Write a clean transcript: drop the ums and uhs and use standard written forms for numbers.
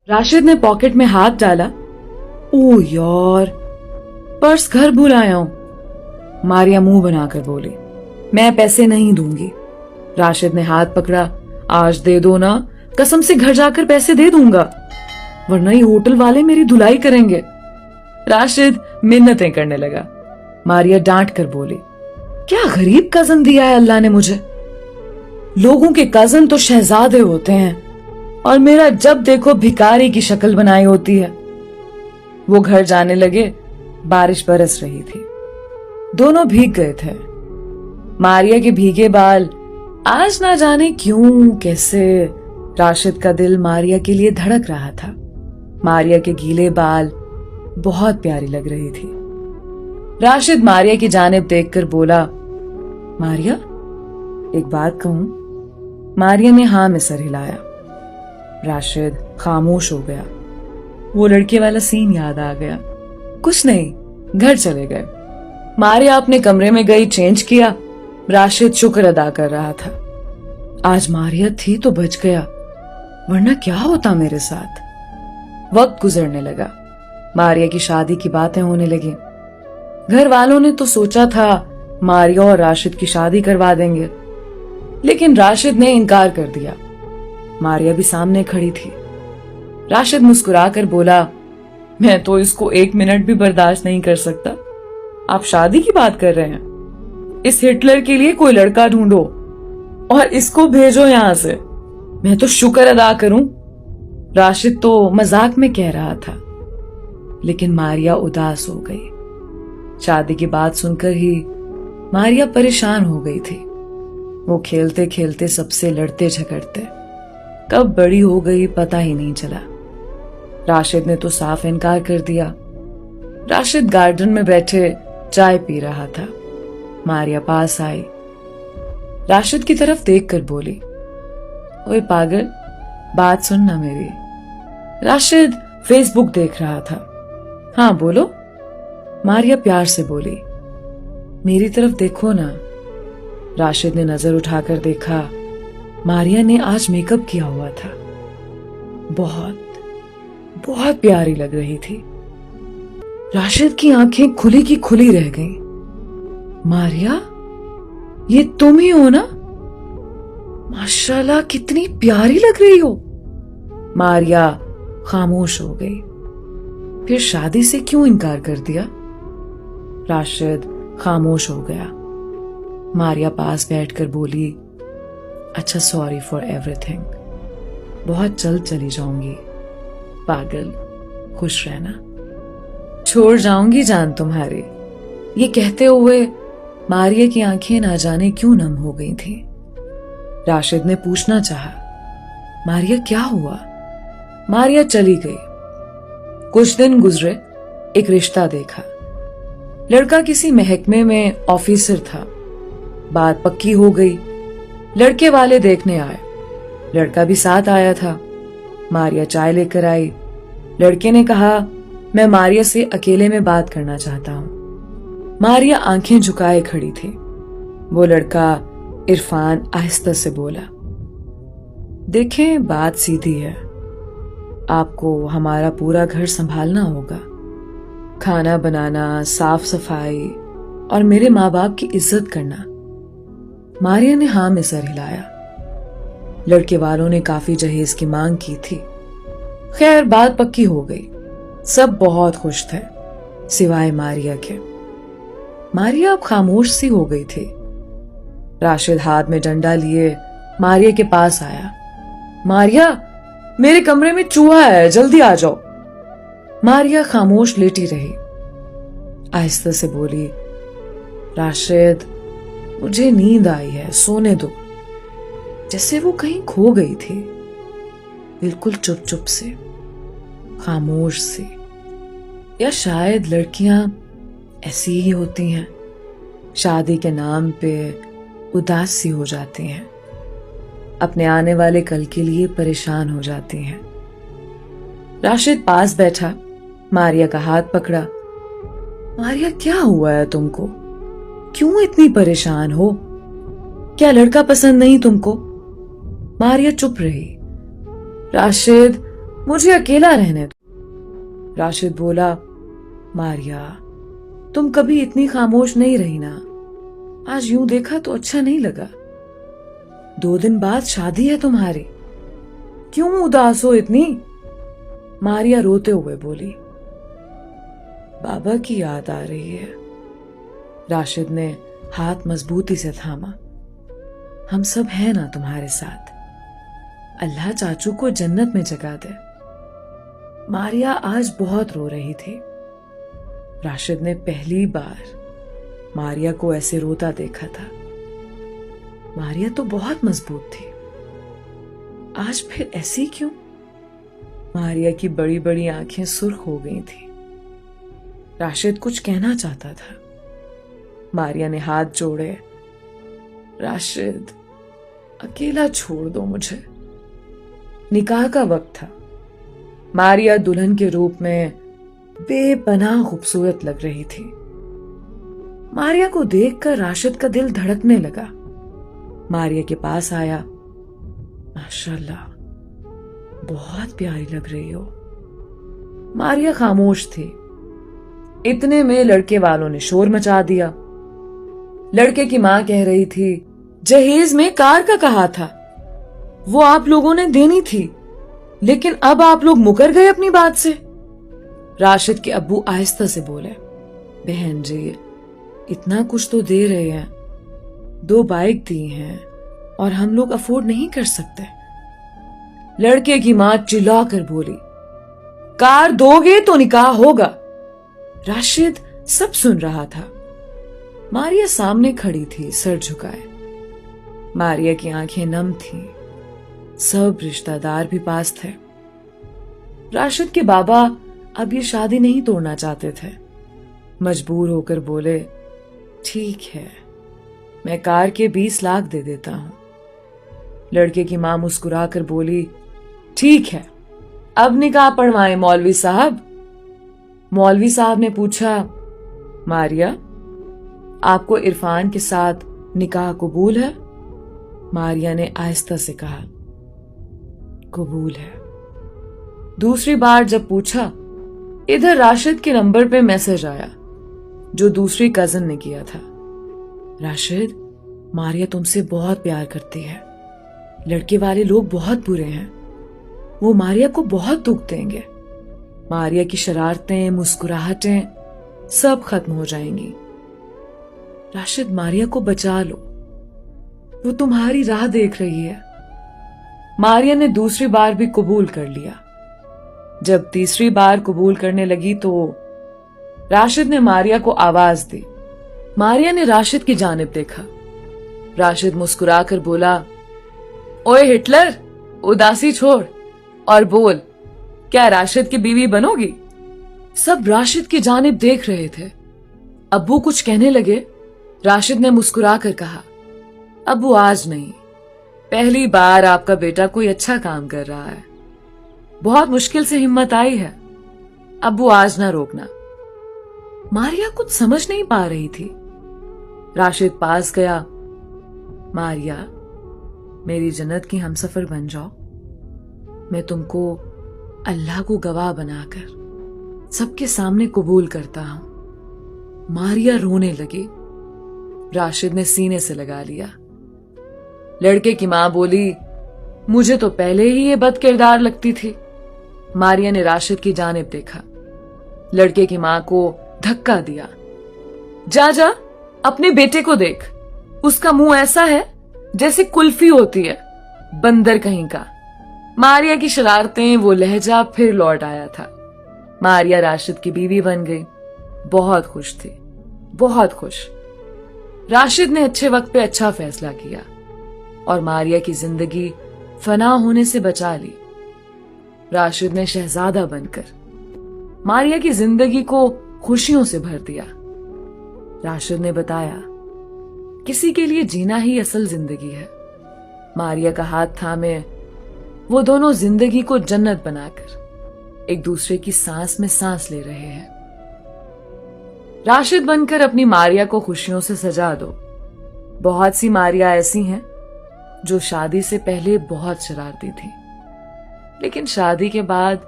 राशिद ने पॉकेट में हाथ डाला। ओ यार, पर्स घर भूल आया हूं। मारिया मुंह बनाकर बोली, मैं पैसे नहीं दूंगी। राशिद ने हाथ पकड़ा। आज दे दो ना, कसम से घर जाकर पैसे दे दूंगा, वरना ये होटल वाले मेरी धुलाई करेंगे। राशिद मिन्नतें करने लगा। मारिया डांट कर बोली, क्या गरीब कजन दिया है अल्लाह ने मुझे। लोगों के कजन तो शहजादे होते हैं और मेरा जब देखो भिखारी की शक्ल बनाई होती है। वो घर जाने लगे। बारिश बरस रही थी। दोनों भीग गए थे। मारिया के भीगे बाल आज ना जाने क्यों कैसे राशिद का दिल मारिया के लिए धड़क रहा था। मारिया के गीले बाल बहुत प्यारी लग रही थी। राशिद मारिया की जानिब देखकर बोला, मारिया एक बात कहूं? मारिया ने हाँ में सर हिलाया। राशिद खामोश हो गया। वो लड़के वाला सीन याद आ गया। कुछ नहीं, घर चले गए। मारिया अपने कमरे में गई, चेंज किया। राशिद शुक्र अदा कर रहा था। आज मारिया थी तो बच गया, वरना क्या होता मेरे साथ। वक्त गुजरने लगा। मारिया की शादी की बातें होने लगी। घर वालों ने तो सोचा था मारिया और राशिद की शादी करवा देंगे, लेकिन राशिद ने इनकार कर दिया। मारिया भी सामने खड़ी थी। राशिद मुस्कुराकर बोला, मैं तो इसको 1 मिनट भी बर्दाश्त नहीं कर सकता। आप शादी की बात कर रहे हैं? इस हिटलर के लिए कोई लड़का ढूंढो और इसको भेजो यहां से। मैं तो शुक्र अदा करूं। राशिद तो मजाक में कह रहा था, लेकिन मारिया उदास हो गई। शादी की बात सुनकर ही मारिया परेशान हो गई थी। वो खेलते खेलते सबसे लड़ते झगड़ते कब बड़ी हो गई पता ही नहीं चला। राशिद ने तो साफ इनकार कर दिया। राशिद गार्डन में बैठे चाय पी रहा था। मारिया पास आई। राशिद की तरफ देखकर बोली, ओए पागल, बात सुनना मेरी। राशिद फेसबुक देख रहा था। हाँ बोलो। मारिया प्यार से बोली, मेरी तरफ देखो ना। राशिद ने नजर उठाकर देखा। मारिया ने आज मेकअप किया हुआ था। बहुत बहुत प्यारी लग रही थी। राशिद की आंखें खुली की खुली रह गईं। मारिया, ये तुम ही हो ना? माशाल्लाह, कितनी प्यारी लग रही हो। मारिया खामोश हो गई। फिर शादी से क्यों इनकार कर दिया? राशिद खामोश हो गया। मारिया पास बैठकर बोली, अच्छा, सॉरी फॉर एवरीथिंग। बहुत जल्द चली जाऊंगी। पागल, खुश रहना। छोड़ जाऊंगी जान तुम्हारी। ये कहते हुए मारिया की आंखें ना जाने क्यों नम हो गई थी। राशिद ने पूछना चाहा, मारिया क्या हुआ? मारिया चली गई। कुछ दिन गुजरे। एक रिश्ता देखा। लड़का किसी महकमे में ऑफिसर था। बात पक्की हो गई। लड़के वाले देखने आए। लड़का भी साथ आया था। मारिया चाय लेकर आई। लड़के ने कहा, मैं मारिया से अकेले में बात करना चाहता हूं। मारिया आंखें झुकाए खड़ी थी। वो लड़का इरफान आहिस्ता से बोला, देखें, बात सीधी है। आपको हमारा पूरा घर संभालना होगा। खाना बनाना, साफ सफाई और मेरे माँ बाप की इज्जत करना। मारिया ने हाँ में सर हिलाया। लड़के वालों ने काफी जहेज की मांग की थी। खैर, बात पक्की हो गई। सब बहुत खुश थे, सिवाय मारिया के। मारिया अब खामोश सी हो गई थी। राशिद हाथ में डंडा लिए मारिया के पास आया। मारिया, मेरे कमरे में चूहा है, जल्दी आ जाओ। मारिया खामोश लेटी रही। आहिस्ता से बोली, राशिद, मुझे नींद आई है, सोने दो। जैसे वो कहीं खो गई थी। बिल्कुल चुप चुप से, खामोश से। या शायद लड़कियां ऐसी ही होती हैं, शादी के नाम पे उदास सी हो जाती हैं, अपने आने वाले कल के लिए परेशान हो जाती हैं। राशिद पास बैठा, मारिया का हाथ पकड़ा। मारिया, क्या हुआ है तुमको? क्यों इतनी परेशान हो? क्या लड़का पसंद नहीं तुमको? मारिया चुप रही। राशिद मुझे अकेला रहने दो। राशिद बोला, मारिया तुम कभी इतनी खामोश नहीं रही ना, आज यूं देखा तो अच्छा नहीं लगा। 2 दिन बाद शादी है तुम्हारी, क्यों उदास हो इतनी? मारिया रोते हुए बोली, बाबा की याद आ रही है। राशिद ने हाथ मजबूती से थामा। हम सब हैं ना तुम्हारे साथ, अल्लाह चाचू को जन्नत में जगा दे। मारिया आज बहुत रो रही थी। राशिद ने पहली बार मारिया को ऐसे रोता देखा था। मारिया तो बहुत मजबूत थी, आज फिर ऐसी क्यों? मारिया की बड़ी बड़ी आंखें सुर्ख हो गई थी। राशिद कुछ कहना चाहता था। मारिया ने हाथ जोड़े, राशिद अकेला छोड़ दो मुझे। निकाह का वक्त था। मारिया दुल्हन के रूप में बेपनाह खूबसूरत लग रही थी। मारिया को देखकर राशिद का दिल धड़कने लगा। मारिया के पास आया, माशाल्लाह बहुत प्यारी लग रही हो। मारिया खामोश थी। इतने में लड़के वालों ने शोर मचा दिया। लड़के की मां कह रही थी, जहेज में कार का कहा था, वो आप लोगों ने देनी थी, लेकिन अब आप लोग मुकर गए अपनी बात से। राशिद के अब्बू आहिस्ता से बोले, बहन जी इतना कुछ तो दे रहे हैं, 2 बाइक दी हैं और हम लोग अफोर्ड नहीं कर सकते। लड़के की मां चिल्लाकर बोली, कार दोगे तो निकाह होगा। राशिद सब सुन रहा था। मारिया सामने खड़ी थी, सर झुकाए। मारिया की आंखें नम थीं। सब रिश्तेदार भी पास थे। राशिद के बाबा अब ये शादी नहीं तोड़ना चाहते थे। मजबूर होकर बोले, ठीक है मैं कार के 20 लाख दे देता हूं। लड़के की मां मुस्कुराकर बोली, ठीक है अब निकाह पढ़वाएं मौलवी साहब। मौलवी साहब ने पूछा, मारिया आपको इरफान के साथ निकाह कबूल है? मारिया ने आहिस्ता से कहा, कबूल है। दूसरी बार जब पूछा, इधर राशिद के नंबर पे मैसेज आया जो दूसरी कजन ने किया था। राशिद मारिया तुमसे बहुत प्यार करती है, लड़के वाले लोग बहुत बुरे हैं, वो मारिया को बहुत दुख देंगे। मारिया की शरारतें मुस्कुराहटें सब खत्म हो जाएंगी। राशिद मारिया को बचा लो, वो तुम्हारी राह देख रही है। मारिया ने दूसरी बार भी कबूल कर लिया। जब तीसरी बार कबूल करने लगी तो राशिद ने मारिया को आवाज दी। मारिया ने राशिद की जानिब देखा। राशिद मुस्कुराकर बोला, ओए हिटलर उदासी छोड़ और बोल, क्या राशिद की बीवी बनोगी? सब राशिद की जानिब देख रहे थे। अब्बू कुछ कहने लगे। राशिद ने मुस्कुराकर कहा, अब्बू आज नहीं, पहली बार आपका बेटा कोई अच्छा काम कर रहा है, बहुत मुश्किल से हिम्मत आई है, अब्बू आज ना रोकना। मारिया कुछ समझ नहीं पा रही थी। राशिद पास गया, मारिया मेरी जन्नत की हमसफर बन जाओ, मैं तुमको अल्लाह को गवाह बनाकर सबके सामने कबूल करता हूं। मारिया रोने लगी। राशिद ने सीने से लगा लिया। लड़के की मां बोली, मुझे तो पहले ही ये बद किरदार लगती थी। मारिया ने राशिद की जानिब देखा। लड़के की मां को धक्का दिया, जा जा अपने बेटे को देख, उसका मुंह ऐसा है जैसे कुल्फी होती है, बंदर कहीं का। मारिया की शरारतें, वो लहजा फिर लौट आया था। मारिया राशिद की बीवी बन गई। बहुत खुश थी, बहुत खुश। राशिद ने अच्छे वक्त पे अच्छा फैसला किया और मारिया की जिंदगी फना होने से बचा ली। राशिद ने शहजादा बनकर मारिया की जिंदगी को खुशियों से भर दिया। राशिद ने बताया, किसी के लिए जीना ही असल जिंदगी है। मारिया का हाथ थामे वो दोनों जिंदगी को जन्नत बनाकर एक दूसरे की सांस में सांस ले रहे हैं। राशिद बनकर अपनी मारिया को खुशियों से सजा दो। बहुत सी मारिया ऐसी हैं जो शादी से पहले बहुत शरारती थी, लेकिन शादी के बाद